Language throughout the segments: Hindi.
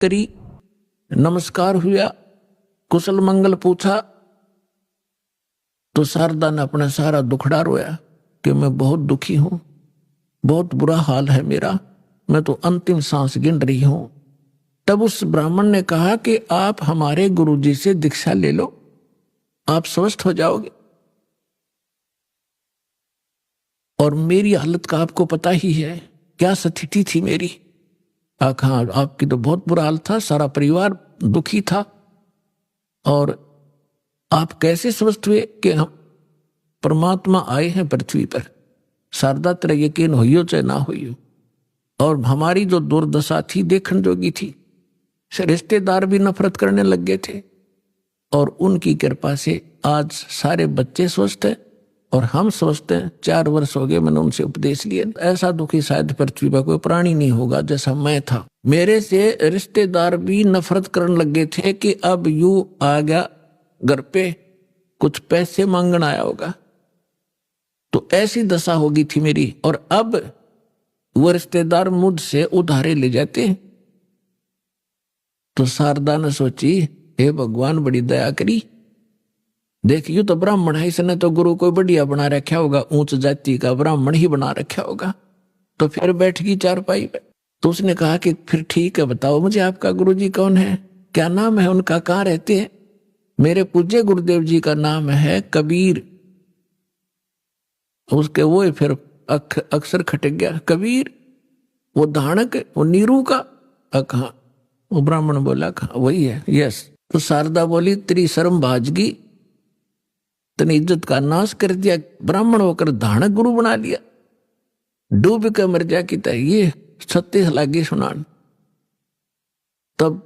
करी, नमस्कार हुआ, कुशल मंगल पूछा, तो शारदा ने अपना सारा दुखड़ा रोया कि मैं बहुत दुखी हूं, बहुत बुरा हाल है मेरा, मैं तो अंतिम सांस गिन रही हूं। तब उस ब्राह्मण ने कहा कि आप हमारे गुरुजी से दीक्षा ले लो, आप स्वस्थ हो जाओगे। और मेरी हालत का आपको पता ही है, क्या स्थिति थी मेरी। हाँ, आपकी तो बहुत बुरा हाल था, सारा परिवार दुखी था, और आप कैसे स्वस्थ हुए कि हम परमात्मा आए हैं पृथ्वी पर। शारदा तेरा यकीन होइयो चाहे ना होइयो। और हमारी जो दुर्दशा थी देखने जोगी थी, रिश्तेदार भी नफरत करने लग गए थे, और उनकी कृपा से आज सारे बच्चे स्वस्थ हैं और हम स्वस्थ हैं। 4 वर्ष हो गए मैंने उनसे उपदेश लिए। ऐसा दुखी शायद पृथ्वी पर कोई प्राणी नहीं होगा जैसा मैं था। मेरे से रिश्तेदार भी नफरत करने लग गए थे कि अब यू आ गया घर पे, कुछ पैसे मांगने आया होगा। तो ऐसी दशा होगी थी मेरी, और अब वो रिश्तेदार मुझसे उधारे ले जाते। तो शारदा ने सोची, हे भगवान बड़ी दया करी, देखियो तो ब्राह्मण है, इसने तो गुरु को बढ़िया बना रखा होगा, ऊंच जाति का ब्राह्मण ही बना रखा होगा। तो फिर बैठ गई चारपाई पे। तो उसने कहा कि फिर ठीक है, बताओ मुझे आपका गुरुजी कौन है, क्या नाम है उनका, कहाँ रहते हैं। मेरे पूज्य गुरुदेव जी का नाम है कबीर। उसके वो फिर अक्सर खटक गया, कबीर वो धानक, वो नीरू का। कहा, वो ब्राह्मण बोला, कहा वही है, यस। तो शारदा बोली, तेरी शर्म भाजगी, तने इज्जत का नाश कर दिया, ब्राह्मण होकर धानक गुरु बना लिया, डूब के मर जा की तरह। ये 36 लागी सुनान। तब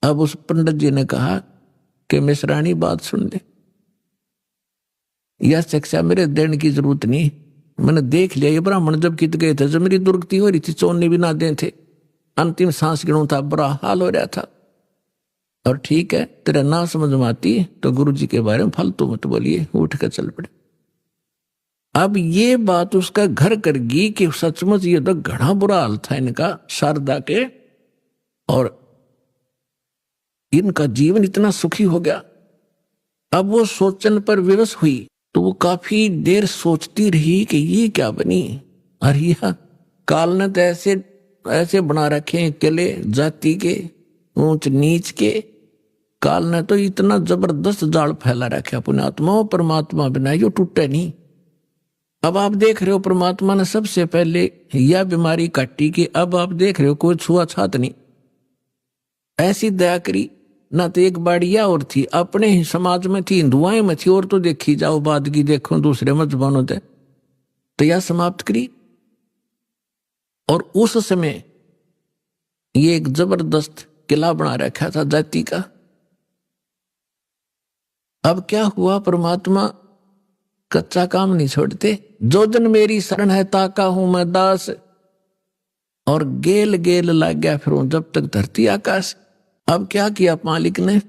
अब उस पंडित जी ने कहा कि मिश्राणी बात सुन ले, यह शिक्षा मेरे देने की जरूरत नहीं, मैंने देख लिया ये ब्राह्मण जब कित गए थे, जब मेरी दुर्गति हो रही थी, चोने भी ना दे थे, अंतिम सांस गिनू था, बुरा हाल हो रहा था। और ठीक है, तेरा ना समझ में आती तो गुरु जी के बारे में फालतू मत बोलिए, उठ कर चल पड़े। अब ये बात उसका घर कर गई कि सचमुच ये तो घना बुरा हाल था इनका, शारदा के, और इनका जीवन इतना सुखी हो गया। अब वो सोचन पर विवश हुई, तो वो काफी देर सोचती रही कि ये क्या बनी। अरे यह काल ने तो ऐसे ऐसे बना रखे हैं किले जाति के, ऊंच नीच के। काल ने तो इतना जबरदस्त जाल फैला रखा पुण्यात्मा, परमात्मा बिना यो टूटे नहीं। अब आप देख रहे हो परमात्मा ने सबसे पहले यह बीमारी काटी कि अब आप देख रहे हो कोई छुआछात नहीं, ऐसी दया करी। ना तो एक बाड़िया और थी, अपने ही समाज में थी, हिंदुआएं में थी, और तो देखी जाओ बाद की देखो दूसरे मजहबों से, तो यह समाप्त करी। और उस समय ये एक जबरदस्त किला बना रखा था जाति का। अब क्या हुआ, परमात्मा कच्चा काम नहीं छोड़ते। जो जन मेरी शरण है ताका हूं मैं दास, और गेल गेल लग गया फिर जब तक धरती आकाश। अब क्या किया मालिक ने,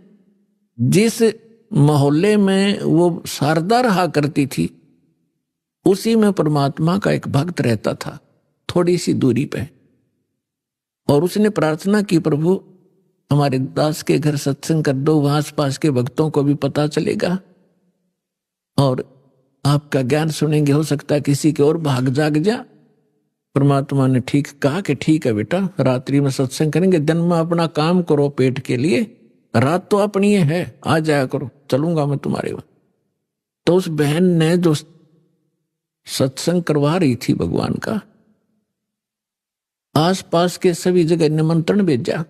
जिस मोहल्ले में वो शारदा रहा करती थी उसी में परमात्मा का एक भक्त रहता था, थोड़ी सी दूरी पे। और उसने प्रार्थना की, प्रभु हमारे दास के घर सत्संग कर दो, वहां आस पास के भक्तों को भी पता चलेगा और आपका ज्ञान सुनेंगे, हो सकता है किसी के और भाग जाग जा। परमात्मा ने ठीक कहा कि ठीक है बेटा, रात्रि में सत्संग करेंगे, दिन में अपना काम करो पेट के लिए, रात तो अपनी है, आ जाया करो, चलूंगा मैं तुम्हारे वहां। तो उस बहन ने जो सत्संग करवा रही थी भगवान का, आसपास के सभी जगह निमंत्रण भेजा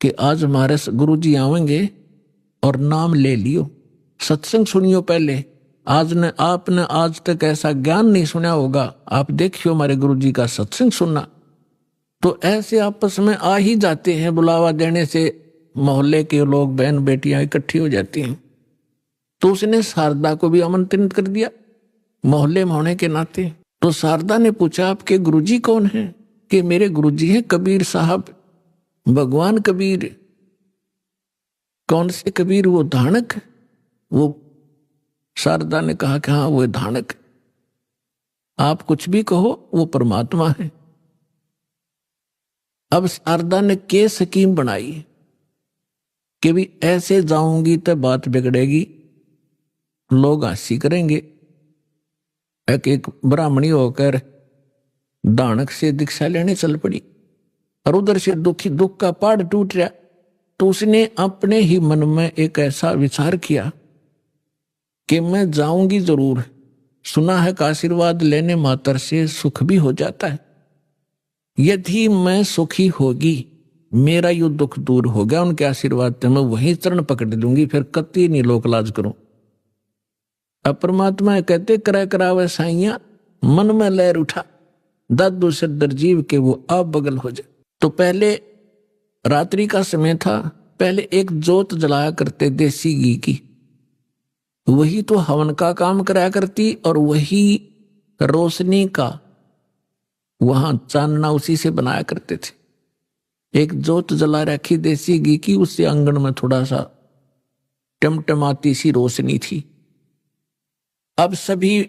कि आज हमारे गुरुजी आवेंगे और नाम ले लियो, सत्संग सुनियो पहले। आपने आज तक ऐसा ज्ञान नहीं सुना होगा, आप देखियो हमारे गुरुजी का सत्संग सुनना। तो ऐसे आपस में आ ही जाते हैं, बुलावा देने से मोहल्ले के लोग, बहन बेटियां इकट्ठी हो जाती हैं। तो उसने शारदा को भी आमंत्रित कर दिया मोहल्ले में होने के नाते। तो शारदा ने पूछा, आपके गुरुजी कौन है? कि मेरे गुरुजी हैं कबीर साहब, भगवान कबीर। कौन से कबीर? वो धानक। वो शारदा ने कहा कि हाँ वो धानक, आप कुछ भी कहो वो परमात्मा है। अब शारदा ने के स्कीम बनाई कि भी ऐसे जाऊंगी तो बात बिगड़ेगी, लोग हंसी करेंगे। एक ब्राह्मणी होकर दानक से दीक्षा लेने चल पड़ी और उधर से दुख का पहाड़ टूट रहा। तो उसने अपने ही मन में एक ऐसा विचार किया कि मैं जाऊंगी जरूर, सुना है कि आशीर्वाद लेने मात्र से सुख भी हो जाता है। यदि मैं सुखी होगी, मेरा यो दुख दूर हो गया उनके आशीर्वाद से, मैं वहीं चरण पकड़ लूंगी, फिर कति नहीं लोक लाज करूं। अब परमात्मा कहते करा करावे साइया, मन में लहर उठा, दादू सदर जीव के वो आप बगल हो जाए। तो पहले रात्रि का समय था, पहले एक जोत जलाया करते देसी घी की, वही तो हवन का काम कराया करती और वही रोशनी का वहां चानना उसी से बनाया करते थे। एक जोत जला रखी देसी घी की, उससे आंगन में थोड़ा सा टमटमाती सी रोशनी थी। अब सभी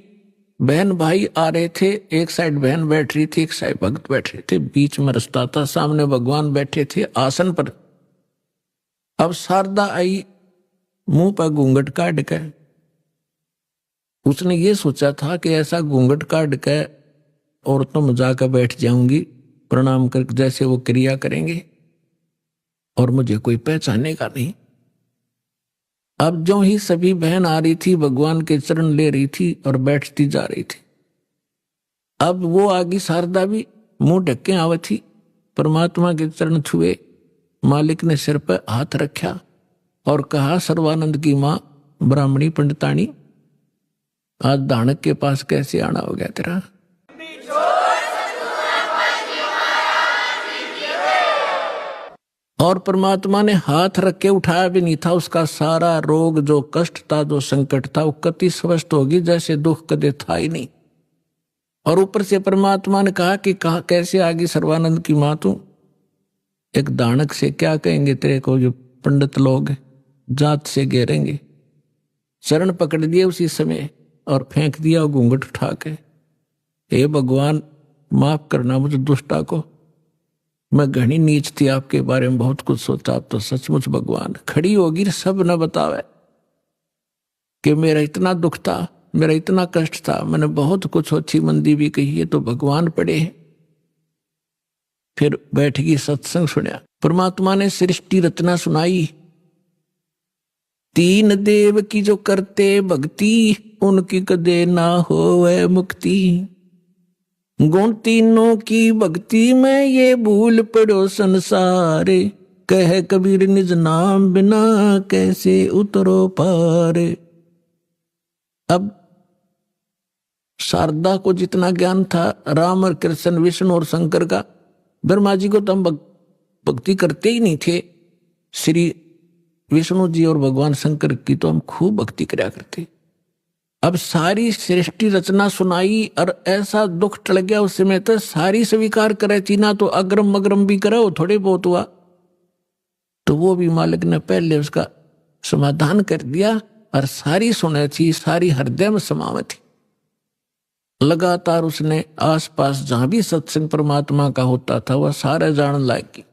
बहन भाई आ रहे थे, एक साइड बहन बैठ रही थी, एक साइड भक्त बैठ रहे थे, बीच में रास्ता था, सामने भगवान बैठे थे आसन पर। अब शारदा आई मुंह पर घूंघट काट के, उसने ये सोचा था कि ऐसा घूंघट काट के औरतों में जाकर बैठ जाऊंगी प्रणाम कर, जैसे वो क्रिया करेंगे और मुझे कोई पहचानेगा नहीं। अब जो ही सभी बहन आ रही थी, भगवान के चरण ले रही थी और बैठती जा रही थी। अब वो आगे शारदा भी मुंह ढक्के आवे थी, परमात्मा के चरण छुए, मालिक ने सिर पर हाथ रखा और कहा, सर्वानंद की मां ब्राह्मणी पंडितानी, आज दानक के पास कैसे आना हो गया तेरा? और परमात्मा ने हाथ रख के उठाया भी नहीं था, उसका सारा रोग जो कष्ट था, जो संकट था, वो कति स्वस्थ होगी जैसे दुख कदे था ही नहीं। और ऊपर से परमात्मा ने कहा कि कैसे आगे सर्वानंद की मां तू, एक दानक से क्या कहेंगे तेरे को, जो पंडित लोग जात से घेरेंगे। चरण पकड़ दिए उसी समय और फेंक दिया घूंघट उठा के, हे भगवान माफ करना मुझे दुष्टा को, मैं घनी नीच थी, आपके बारे में बहुत कुछ सोचा, आप तो सचमुच भगवान। खड़ी होगी सब न बतावे कि मेरा इतना दुख था, मेरा इतना कष्ट था, मैंने बहुत कुछ अच्छी मंदी भी कही है, तो भगवान पड़े हैं। फिर बैठ गई, सत्संग सुना, परमात्मा ने सृष्टि रचना सुनाई। तीन देव की जो करते भक्ति, उनकी कदे ना होवे मुक्ति। गुण तीनों की भक्ति में ये भूल पड़ो संसार, कह कबीर निज नाम बिना कैसे उतरो पार। अब शारदा को जितना ज्ञान था राम और कृष्ण, विष्णु और शंकर का, ब्रह्मा जी को तो हम भक्ति करते ही नहीं थे, श्री विष्णु जी और भगवान शंकर की तो हम खूब भक्ति कराया करते। अब सारी सृष्टि रचना सुनाई और ऐसा दुख टल गया उस समय, तो सारी स्वीकार करे थी ना, तो अग्रम मग्रम भी करे, वो थोड़े बहुत हुआ, तो वो भी मालिक ने पहले उसका समाधान कर दिया और सारी सुने थी, सारी हृदय में समावे थी। लगातार उसने आसपास जहां भी सत्संग परमात्मा का होता था वह सारे जान लायक,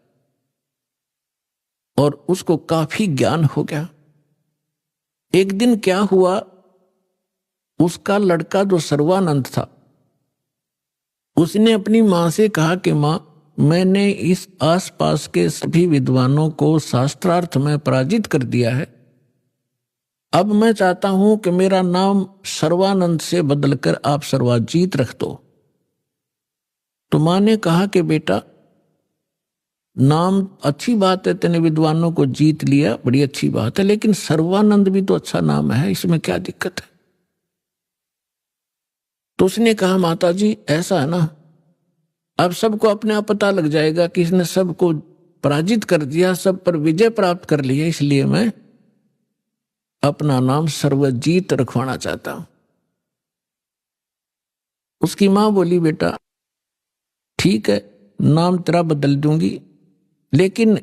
और उसको काफी ज्ञान हो गया। एक दिन क्या हुआ, उसका लड़का जो सर्वानंद था, उसने अपनी मां से कहा कि मां, मैंने इस आसपास के सभी विद्वानों को शास्त्रार्थ में पराजित कर दिया है, अब मैं चाहता हूं कि मेरा नाम सर्वानंद से बदलकर आप सर्वाजीत रख दो। तो मां ने कहा कि बेटा, नाम अच्छी बात है, तेने विद्वानों को जीत लिया, बड़ी अच्छी बात है, लेकिन सर्वानंद भी तो अच्छा नाम है, इसमें क्या दिक्कत है? तो उसने कहा, माता जी ऐसा है ना, अब सबको अपने आप पता लग जाएगा कि इसने सबको पराजित कर दिया, सब पर विजय प्राप्त कर लिया, इसलिए मैं अपना नाम सर्वजीत रखवाना चाहता हूं। उसकी मां बोली, बेटा ठीक है, नाम तेरा बदल दूंगी, लेकिन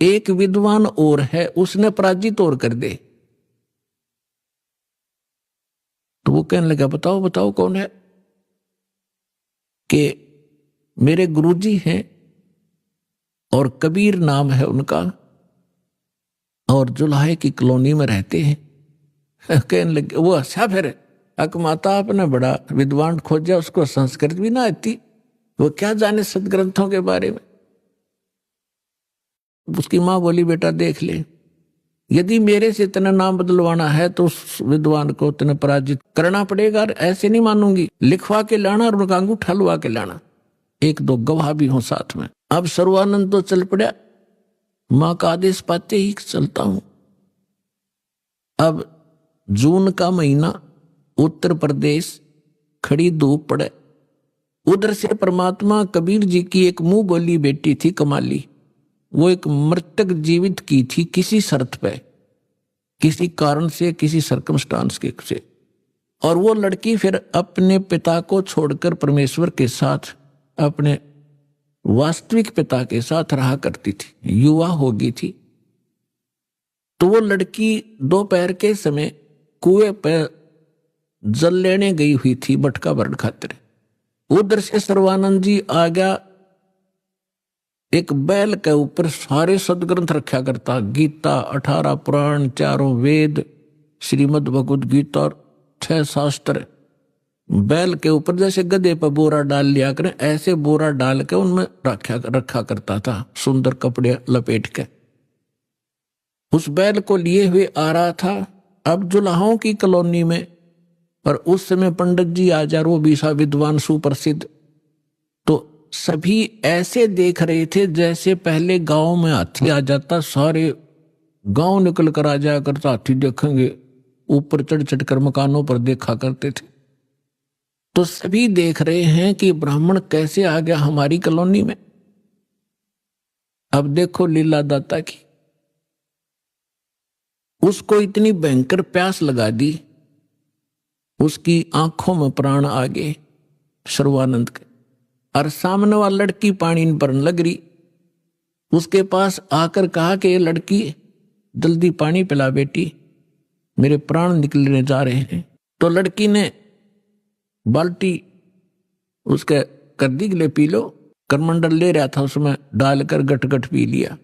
एक विद्वान और है, उसने पराजित और कर दे। तो वो कहने लगा, बताओ बताओ कौन है? कि मेरे गुरुजी हैं और कबीर नाम है उनका, और जुलाहे की कॉलोनी में रहते हैं। कहने लगे, वो अच्छा फिर अक माता आपने बड़ा विद्वान खोजा, उसको संस्कृत भी ना आती, वो क्या जाने सदग्रंथों के बारे में। उसकी माँ बोली, बेटा देख ले, यदि मेरे से इतना नाम बदलवाना है तो उस विद्वान को इतना पराजित करना पड़ेगा, ऐसे नहीं मानूंगी, लिखवा के लाना और उनका अंगूठा लुआ के लाना, एक दो गवाह भी हो साथ में। अब सर्वानंद तो चल पड़ा, माँ का आदेश पाते ही चलता हूं। अब जून का महीना, उत्तर प्रदेश, खड़ी धूप पड़े, उधर से परमात्मा कबीर जी की एक मुंह बोली बेटी थी कमाली, वो एक मृतक जीवित की थी किसी शर्त पे, किसी कारण से, किसी सर्कमस्टांस के से। और वो लड़की फिर अपने पिता को छोड़कर परमेश्वर के साथ, अपने वास्तविक पिता के साथ रहा करती थी, युवा हो गई थी। तो वो लड़की दोपहर के समय कुएं पर जल लेने गई हुई थी मटका भरण खातिर। उधर से सर्वानंद जी आ गया, एक बैल के ऊपर सारे सदग्रंथ रखा करता, गीता, 18 पुराण, 4 वेद, श्रीमद् भगवद गीता और 6 शास्त्र। बैल के ऊपर जैसे गधे पर बोरा डाल लिया करें, ऐसे बोरा डाल के उनमें रखा करता था, सुंदर कपड़े लपेट के। उस बैल को लिए हुए आ रहा था अब जुलाहों की कॉलोनी में। पर उस समय पंडित जी आचार्य, वो भी सा विद्वान सुप्रसिद्ध, तो सभी ऐसे देख रहे थे जैसे पहले गांव में हाथी आ जाता, सारे गांव निकल कर आ जाया करता, हाथी देखेंगे, ऊपर चढ़ चढ़ कर मकानों पर देखा करते थे। तो सभी देख रहे हैं कि ब्राह्मण कैसे आ गया हमारी कॉलोनी में। अब देखो लीला दाता की, उसको इतनी भयंकर प्यास लगा दी, उसकी आंखों में प्राण आ गए सर्वानंद के, और सामने वाली लड़की पानी भरने लग रही। उसके पास आकर कहा कि ये लड़की जल्दी पानी पिला बेटी, मेरे प्राण निकलने जा रहे हैं। तो लड़की ने बाल्टी उसके कर दी, ले पी लो। करमंडल ले रहा था, उसमें डालकर गट गट पी लिया।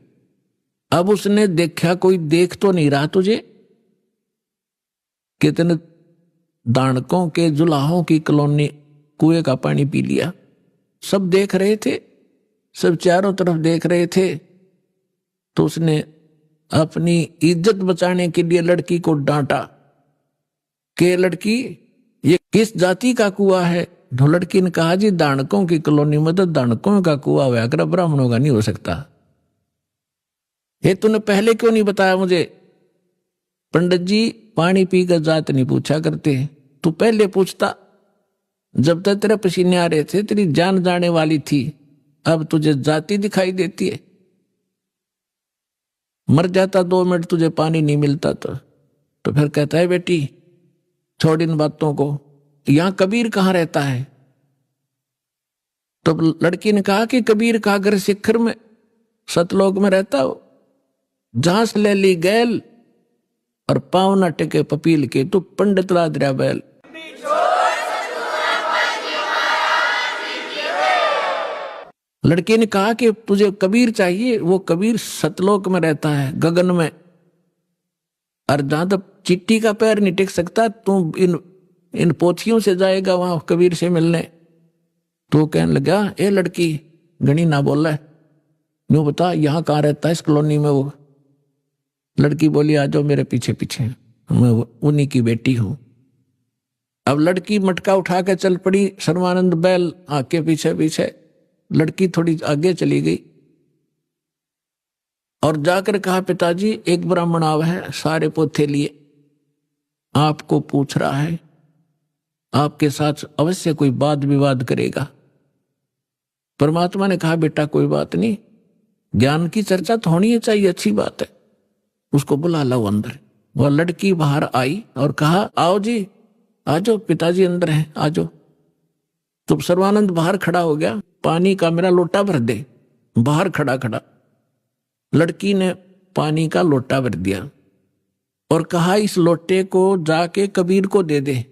अब उसने देखा कोई देख तो नहीं रहा तुझे, कितने दानकों के जुलाहों की कॉलोनी कुएं का पानी पी लिया। सब देख रहे थे, सब चारों तरफ देख रहे थे। तो उसने अपनी इज्जत बचाने के लिए लड़की को डांटा कि लड़की ये किस जाति का कुआं है। तो लड़की ने कहा, जी दानकों की कॉलोनी में तो दानकों का कुआं हुआ कर, ब्राह्मणों का नहीं हो सकता। ये तूने पहले क्यों नहीं बताया मुझे? पंडित जी पानी पीकर जात नहीं पूछा करते, तू पहले पूछता। जब तक तेरे पसीने आ रहे थे तेरी जान जाने वाली थी, अब तुझे जाति दिखाई देती है। मर जाता 2 मिनट तुझे पानी नहीं मिलता तो फिर कहता है बेटी छोड़ इन बातों को, यहां कबीर कहाँ रहता है? तो लड़की ने कहा कि कबीर का घर शिखर में सतलोक में रहता हो, जहां से ले ली गैल और पाँव न टेके पपील के, तो पंडित लाद रहा बैल। लड़की ने कहा कि तुझे कबीर चाहिए, वो कबीर सतलोक में रहता है, गगन में, और जहां तक चिट्टी का पैर नहीं टेक सकता, तू इन पोथियों से जाएगा वहां कबीर से मिलने। तो कहने लगा, ए लड़की गणी ना बोल रहा, यूं बता यहां कहाँ रहता है इस कॉलोनी में वो? लड़की बोली, आ जाओ मेरे पीछे पीछे, मैं उन्हीं की बेटी हूं। अब लड़की मटका उठा के चल पड़ी, सर्वानंद बैल आके पीछे पीछे। लड़की थोड़ी आगे चली गई और जाकर कहा, पिताजी एक ब्राह्मण आवा है, सारे पोथे लिए, आपको पूछ रहा है, आपके साथ अवश्य कोई वाद विवाद करेगा। परमात्मा ने कहा, बेटा कोई बात नहीं, ज्ञान की चर्चा तो होनी चाहिए, अच्छी बात है, उसको बुला लो अंदर। वह लड़की बाहर आई और कहा, आओ जी आ जाओ, पिताजी अंदर हैं, आ जाओ। तो सर्वानंद बाहर खड़ा हो गया, पानी का मेरा लोटा भर दे, बाहर खड़ा खड़ा। लड़की ने पानी का लोटा भर दिया और कहा, इस लोटे को जाके कबीर को दे दे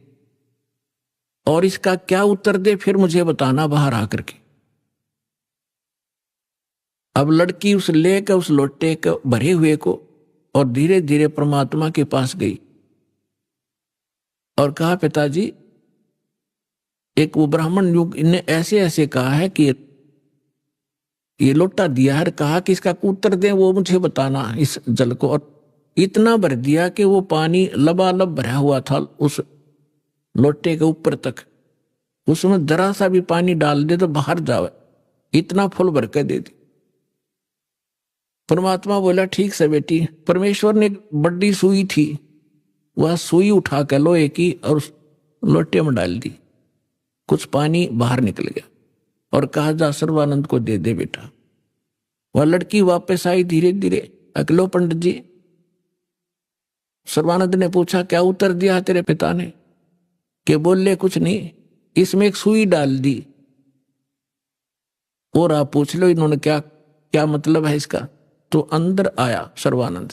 और इसका क्या उत्तर दे फिर मुझे बताना बाहर आकर के। अब लड़की उस लेकर उस लोटे को भरे हुए को और धीरे धीरे परमात्मा के पास गई और कहा, पिताजी एक वो ब्राह्मण युग ने ऐसे ऐसे कहा है कि ये लोटा दिया है, कहा कि इसका उत्तर दे, वो मुझे बताना इस जल को। और इतना भर दिया कि वो पानी लबालब भरा हुआ था उस लोटे के ऊपर तक, उसमें जरा सा भी पानी डाल दे तो बाहर जावे, इतना फुल भर के दे दी। परमात्मा बोला, ठीक से बेटी। परमेश्वर ने एक बड़ी सुई थी, वह सुई उठा कर लोहे की और उस लोटे में डाल दी, कुछ पानी बाहर निकल गया और कहा, जा सर्वानंद को दे दे बेटा। वह लड़की वापस आई धीरे धीरे। अकलो पंडित जी, सर्वानंद ने पूछा, क्या उत्तर दिया तेरे पिता ने? कि बोले, कुछ नहीं, इसमें एक सुई डाल दी। और आप पूछ लो इन्होंने क्या क्या मतलब है इसका। तो अंदर आया सर्वानंद।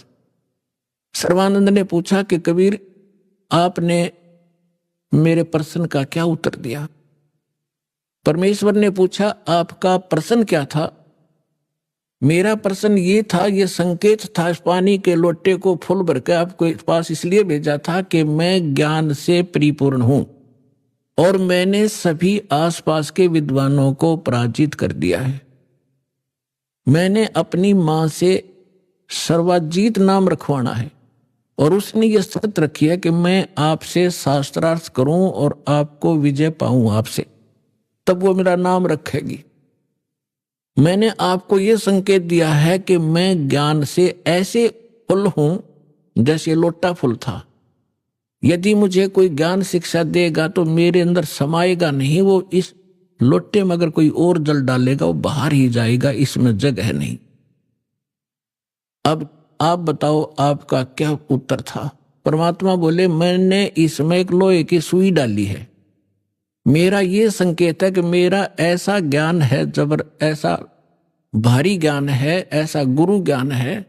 सर्वानंद ने पूछा कि कबीर, आपने मेरे प्रश्न का क्या उत्तर दिया? परमेश्वर ने पूछा, आपका प्रश्न क्या था? मेरा प्रश्न ये था, ये संकेत था, इस पानी के लोटे को फुल भर के आपको पास इसलिए भेजा था कि मैं ज्ञान से परिपूर्ण हूं और मैंने सभी आसपास के विद्वानों को पराजित कर दिया है। मैंने अपनी मां से सर्वाजीत नाम रखवाना है और उसने ये शर्त रखी है कि मैं आपसे शास्त्रार्थ करूं और आपको विजय पाऊं आपसे, तब वो मेरा नाम रखेगी। मैंने आपको ये संकेत दिया है कि मैं ज्ञान से ऐसे फुल हूं जैसे लोटा फुल था। यदि मुझे कोई ज्ञान शिक्षा देगा तो मेरे अंदर समाएगा नहीं, वो इस लोटे में अगर कोई और जल डालेगा वो बाहर ही जाएगा, इसमें जगह नहीं। अब आप बताओ आपका क्या उत्तर था? परमात्मा बोले, मैंने इसमें एक लोहे की सुई डाली है। मेरा ये संकेत है कि मेरा ऐसा ज्ञान है, ऐसा भारी ज्ञान है, ऐसा गुरु ज्ञान है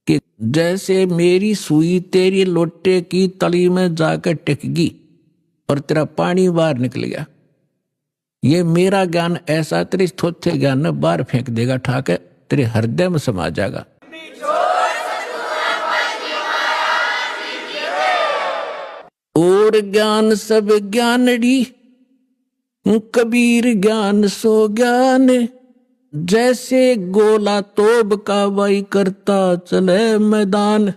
कि जैसे मेरी सुई तेरी लोटे की तली में जाकर टिकेगी और तेरा पानी बाहर निकल गया, ये मेरा ज्ञान ऐसा तेरे थोथे ज्ञान में बाहर फेंक देगा, ठाके तेरे हृदय में समा जाएगा। और ज्ञान सब ज्ञानड़ी, कबीर ज्ञान सो ज्ञान, जैसे गोला तोब का वाई करता चले मैदान।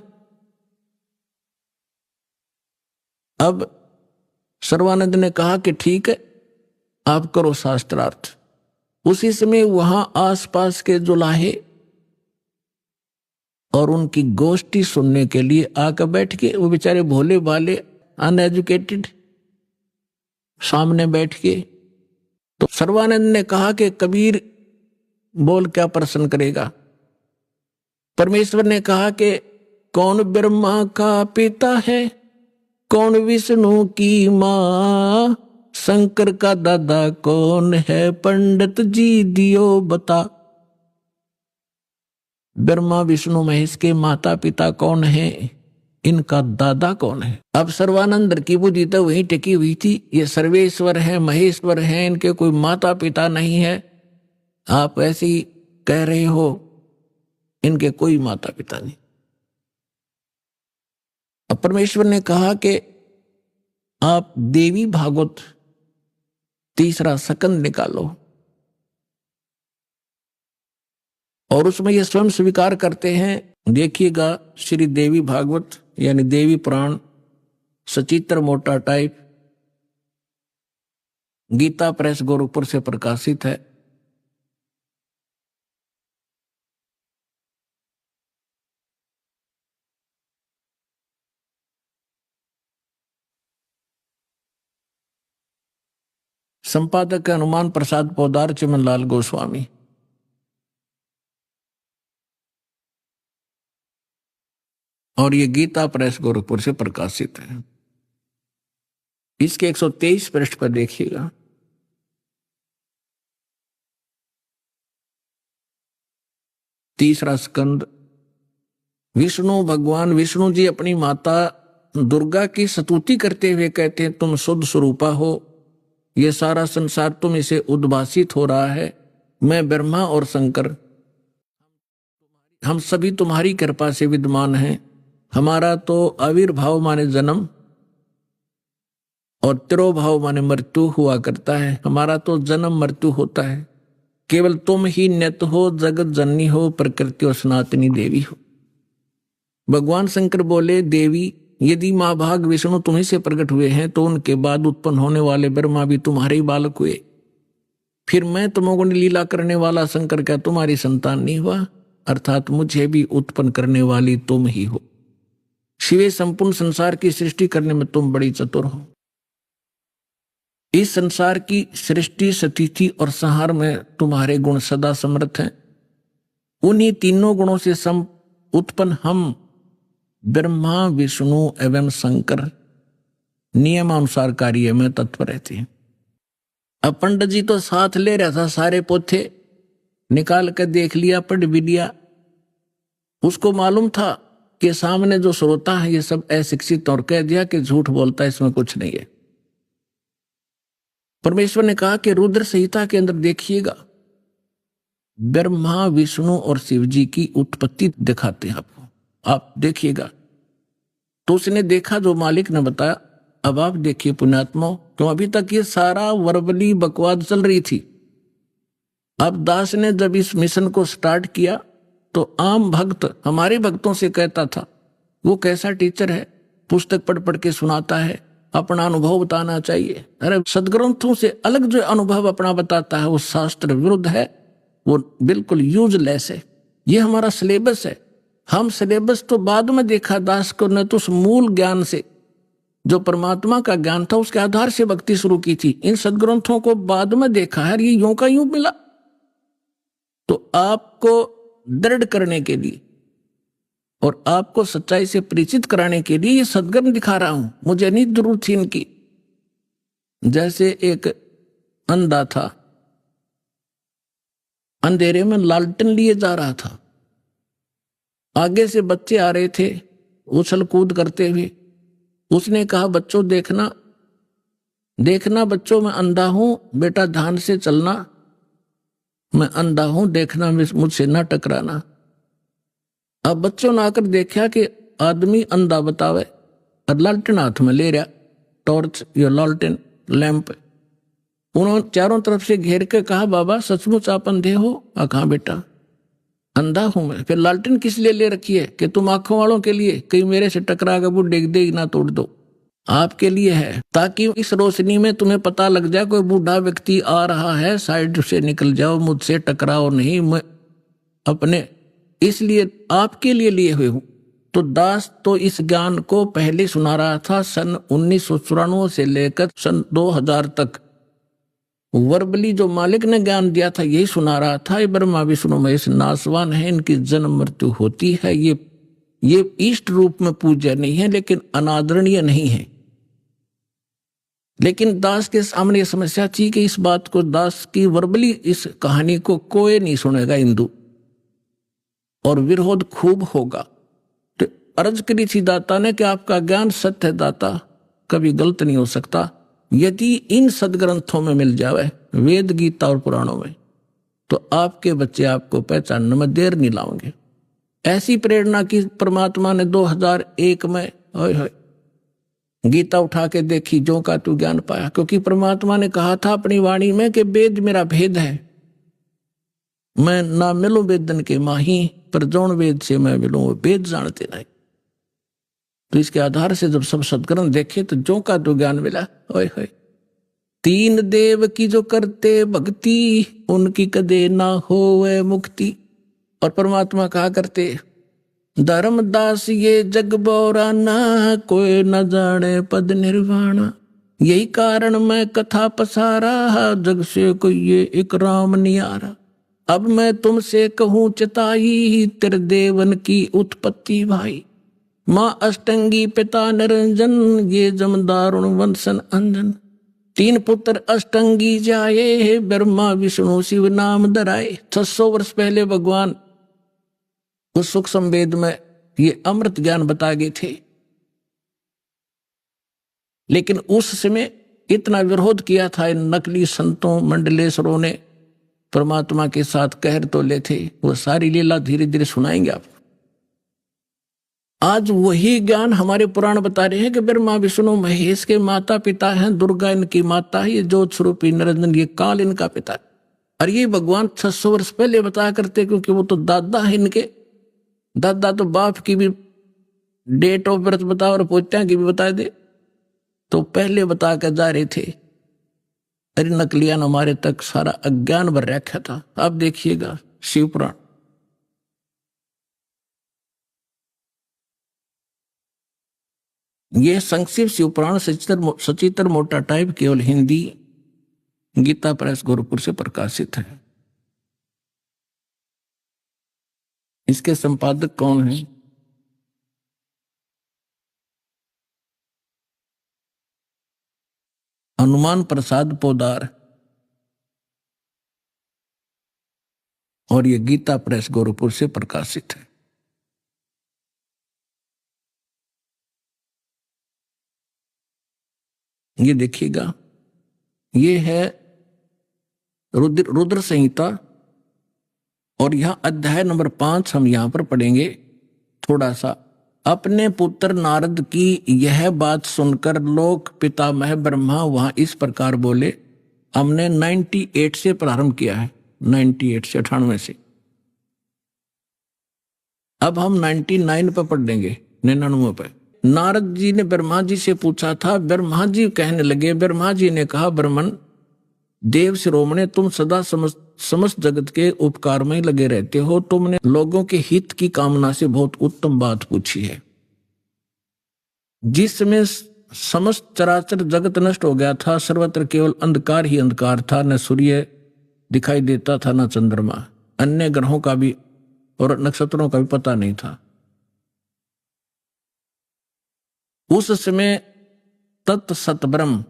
अब सर्वानंद ने कहा कि ठीक है, आप करो शास्त्रार्थ। उसी समय वहां आसपास के जुलाहे और उनकी गोष्ठी सुनने के लिए आकर बैठ के, वो बेचारे भोले भाले अनएजुकेटेड सामने बैठ के। तो सर्वानंद ने कहा कि कबीर बोल, क्या प्रश्न करेगा? परमेश्वर ने कहा कि कौन ब्रह्मा का पिता है, कौन विष्णु की मां, शंकर का दादा कौन है, पंडित जी दियो बता। ब्रह्मा विष्णु महेश के माता पिता कौन है, इनका दादा कौन है? अब सर्वानंद की बुद्धि तो वहीं टिकी हुई थी, ये सर्वेश्वर है, महेश्वर है, इनके कोई माता पिता नहीं है। आप ऐसे ही कह रहे हो, इनके कोई माता पिता नहीं। अब परमेश्वर ने कहा कि आप देवी भागवत 3रा स्कंद निकालो और उसमें ये स्वयं स्वीकार करते हैं। देखिएगा, श्री देवी भागवत यानी देवी पुराण, सचित्र मोटा टाइप, गीता प्रेस गोरखपुर से प्रकाशित है। संपादक हनुमान प्रसाद पोदार, चिमनलाल गोस्वामी। और ये गीता प्रेस गोरखपुर से प्रकाशित है। इसके 123 पृष्ठ पर देखिएगा। तीसरा स्कंद। विष्णु भगवान विष्णु जी अपनी माता दुर्गा की स्तुति करते हुए कहते हैं, तुम शुद्ध स्वरूपा हो, ये सारा संसार तुम इसे उद्भासित हो रहा है। मैं ब्रह्मा और शंकर हम सभी तुम्हारी कृपा से विद्यमान हैं। हमारा तो आविर्भाव माने जन्म और तिरोभाव माने मृत्यु हुआ करता है। हमारा तो जन्म मृत्यु होता है। केवल तुम ही नित्य हो, जगत जननी हो, प्रकृति और सनातनी देवी हो। भगवान शंकर बोले, देवी यदि माँ भाग विष्णु तुम्ही से प्रकट हुए हैं तो उनके बाद उत्पन्न होने वाले ब्रह्मा भी तुम्हारे ही बालक हुए। फिर मैं तमोगुण लीला करने वाला शंकर क्या तुम्हारी संतान नहीं हुआ? अर्थात मुझे भी उत्पन्न करने वाली तुम ही हो। शिवे संपूर्ण संसार की सृष्टि करने में तुम बड़ी चतुर हो। इस संसार की सृष्टि, स्थिति और संहार में तुम्हारे गुण सदा समर्थ हैं। उन्हीं तीनों गुणों से सम उत्पन्न हम ब्रह्मा, विष्णु एवं शंकर नियमानुसार कार्य में तत्पर रहते हैं। अब पंडित जी तो साथ ले रहा था, सारे पोथे निकाल कर देख लिया, पढ़ भी लिया। उसको मालूम था कि सामने जो श्रोता है ये सब अशिक्षित, और कह दिया कि झूठ बोलता है, इसमें कुछ नहीं है। परमेश्वर ने कहा कि रुद्र संहिता के अंदर देखिएगा, ब्रह्मा, विष्णु और शिव जी की उत्पत्ति दिखाते हैं आपको, आप देखिएगा। तो उसने देखा जो मालिक ने बताया। अब आप देखिए पुण्यात्मा, तो अभी तक ये सारा वर्बली बकवाद चल रही थी। अब दास ने जब इस मिशन को स्टार्ट किया तो आम भक्त हमारे भक्तों से कहता था, वो कैसा टीचर है, पुस्तक पढ़ पढ़ के सुनाता है, अपना अनुभव बताना चाहिए। अरे सदग्रंथों से अलग जो अनुभव अपना बताता है वो शास्त्र विरुद्ध है, वो बिल्कुल यूजलेस है। ये हमारा सिलेबस है। हम सिलेबस तो बाद में देखा दास को, ने तो उस मूल ज्ञान से जो परमात्मा का ज्ञान था उसके आधार से भक्ति शुरू की थी। इन सदग्रंथों को बाद में देखा है, ये यूं का यूं मिला। तो आपको दृढ़ करने के लिए और आपको सच्चाई से परिचित कराने के लिए ये सदग्रंथ दिखा रहा हूं। मुझे नहीं जरूरत थी इनकी। जैसे एक अंधा था, अंधेरे में लालटेन लिए जा रहा था, आगे से बच्चे आ रहे थे उछल कूद करते हुए। उसने कहा, बच्चों देखना देखना बच्चों, मैं अंधा हूं, बेटा ध्यान से चलना, मैं अंधा हूं, देखना मुझसे ना टकराना। अब बच्चों ने आकर देखा कि आदमी अंधा बतावे और लालटेन हाथ में ले रहा, टॉर्च या लालटेन लैंप। उन्होंने चारों तरफ से घेर के कहा, बाबा सचमुच आप अंधे हो? कहाँ बेटा, अंधा हूं मैं। फिर लालटेन किस लिए ले रखी है? कि तुम आंखों वालों के लिए, कहीं मेरे से टकरा कर वो डेग देगी ना तोड़ दो। आपके लिए है, ताकि इस रोशनी में तुम्हें पता लग जाए कोई बूढ़ा व्यक्ति आ रहा है, साइड से निकल जाओ, मुझसे टकराओ नहीं, मैं अपने इसलिए आपके लिए हुए हूं। तो दास तो इस ज्ञान को पहले सुना रहा था। सन 1994 से लेकर सन 2000 तक वर्बली जो मालिक ने ज्ञान दिया था यही सुना रहा था। ये ब्रह्मा विष्णु महेश नासवान है, इनकी जन्म मृत्यु होती है। ये इष्ट रूप में पूज्य नहीं है, लेकिन अनादरणीय नहीं है। लेकिन दास के सामने समस्या थी कि इस बात को, दास की वर्बली इस कहानी को कोई नहीं सुनेगा हिंदू, और विरोध खूब होगा। तो अर्ज करी थी दाता ने कि आपका ज्ञान सत्य है दाता, कभी गलत नहीं हो सकता। यदि इन सदग्रंथों में मिल जावे, वेद गीता और पुराणों में, तो आपके बच्चे आपको पहचानने में देर नहीं लाओगे। ऐसी प्रेरणा की परमात्मा ने 2001 में गीता उठा के देखी, जो का तू ज्ञान पाया। क्योंकि परमात्मा ने कहा था अपनी वाणी में कि वेद मेरा भेद है, मैं ना मिलूं वेदन के माही, पर जौन वेद से मैं मिलूं वो वेद जानते नहीं। तो इसके आधार से जब सब सदग्रंथ देखे तो जो का तो ज्ञान मिला। ओए होए, तीन देव की जो करते भक्ति, उनकी कदे ना होवे मुक्ति। और परमात्मा कहा करते, धर्मदास ये जग बोराना, कोई न जाने पद निर्वाणा। यही कारण मैं कथा पसारा, जग से कोई ये एक राम नियारा। अब मैं तुमसे कहूं चिताई, तेरे देवन की उत्पत्ति भाई। माँ अष्टंगी पिता निरंजन, ये जमदारुण वंशन अंजन। तीन पुत्र अष्टंगी जाए, ब्रह्मा विष्णु शिव नाम धराए। 600 वर्ष पहले भगवान उस सुख संवेद में ये अमृत ज्ञान बता गए थे। लेकिन उस समय इतना विरोध किया था इन नकली संतों मंडलेश्वरों ने परमात्मा के साथ कह तोले थे, वो सारी लीला धीरे धीरे सुनाएंगे आपको। आज वही ज्ञान हमारे पुराण बता रहे हैं कि ब्रह्मा विष्णु महेश के माता पिता हैं, दुर्गा इनकी माता है, ये ज्योत स्वरूपी निरंजन ये काल इनका पिता है। और ये भगवान 600 वर्ष पहले बताया करते, क्योंकि वो तो दादा है इनके। दादा तो बाप की भी डेट ऑफ बर्थ बता और पोत्या की भी बता दे, तो पहले बता कर जा रहे थे। अरे नकलियान हमारे तक सारा अज्ञान भर रखा था। आप देखिएगा शिव पुराण, ये संक्षिप्त शिव पुराण सचित्र मोटा टाइप केवल हिंदी गीता प्रेस गोरखपुर से प्रकाशित है। इसके संपादक कौन है? हनुमान प्रसाद पोदार, और ये गीता प्रेस गोरखपुर से प्रकाशित है। ये देखिएगा, ये है रुद्र संहिता, और यहां अध्याय नंबर 5 हम यहां पर पढ़ेंगे थोड़ा सा। अपने पुत्र नारद की यह बात सुनकर लोक पितामह ब्रह्मा वहां इस प्रकार बोले। हमने 98 से प्रारंभ किया है, 98 से 98 से। अब हम 99 पर पढ़ देंगे, 99 पर। नारद जी ने ब्रह्मा जी से पूछा था। ब्रह्मा जी कहने लगे, ब्रह्मा जी ने कहा, ब्रह्मन देव शिरोमणे, तुम सदा समस्त जगत के उपकार में लगे रहते हो। तुमने लोगों के हित की कामना से बहुत उत्तम बात पूछी है। जिसमें समस्त चराचर जगत नष्ट हो गया था, सर्वत्र केवल अंधकार ही अंधकार था, न सूर्य दिखाई देता था न चंद्रमा, अन्य ग्रहों का भी और नक्षत्रों का भी पता नहीं था। उस समय तत् सत ब्रह्म,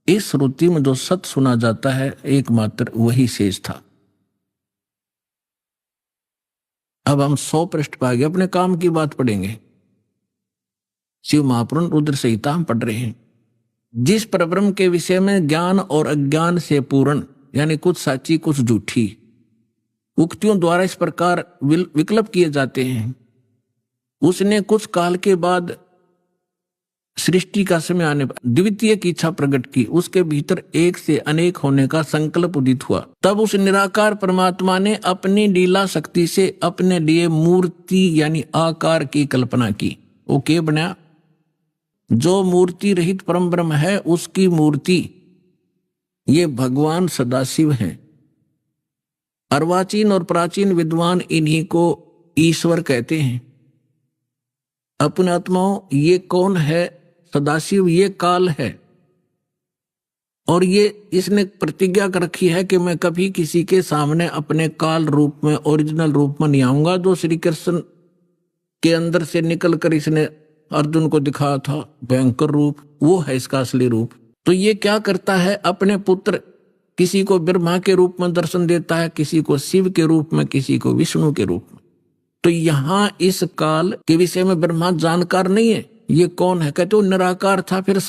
इस श्रुति में जो सत सुना जाता है एकमात्र वही शेष था। अब हम 100 पृष्ठ पर आगे अपने काम की बात पढ़ेंगे। शिव महापुराण रुद्र संहिता हम पढ़ रहे हैं। जिस परब्रह्म के विषय में ज्ञान और अज्ञान से पूर्ण, यानी कुछ साची कुछ झूठी उक्तियों द्वारा इस प्रकार विकल्प किए जाते हैं, उसने कुछ काल के बाद सृष्टि का समय आने पर द्वितीय की इच्छा प्रकट की। उसके भीतर एक से अनेक होने का संकल्प उदित हुआ। तब उस निराकार परमात्मा ने अपनी लीला शक्ति से अपने लिए मूर्ति यानी आकार की कल्पना की। वो क्या बना? जो मूर्ति रहित परम ब्रह्म है उसकी मूर्ति ये भगवान सदाशिव हैं। अर्वाचीन और प्राचीन विद्वान इन्हीं को ईश्वर कहते हैं। अपने आत्माओं, ये कौन है? सदाशिव ये काल है, और ये इसने प्रतिज्ञा कर रखी है कि मैं कभी किसी के सामने अपने काल रूप में, ओरिजिनल रूप में नहीं आऊंगा। जो श्री कृष्ण के अंदर से निकलकर इसने अर्जुन को दिखाया था भयंकर रूप, वो है इसका असली रूप। तो ये क्या करता है? अपने पुत्र किसी को ब्रह्मा के रूप में दर्शन देता है, किसी को शिव के रूप में, किसी को विष्णु के रूप में। तो यहां इस काल के विषय में ब्रह्मा जानकार नहीं है। ये कौन है? कहते वो निराकार था, फिर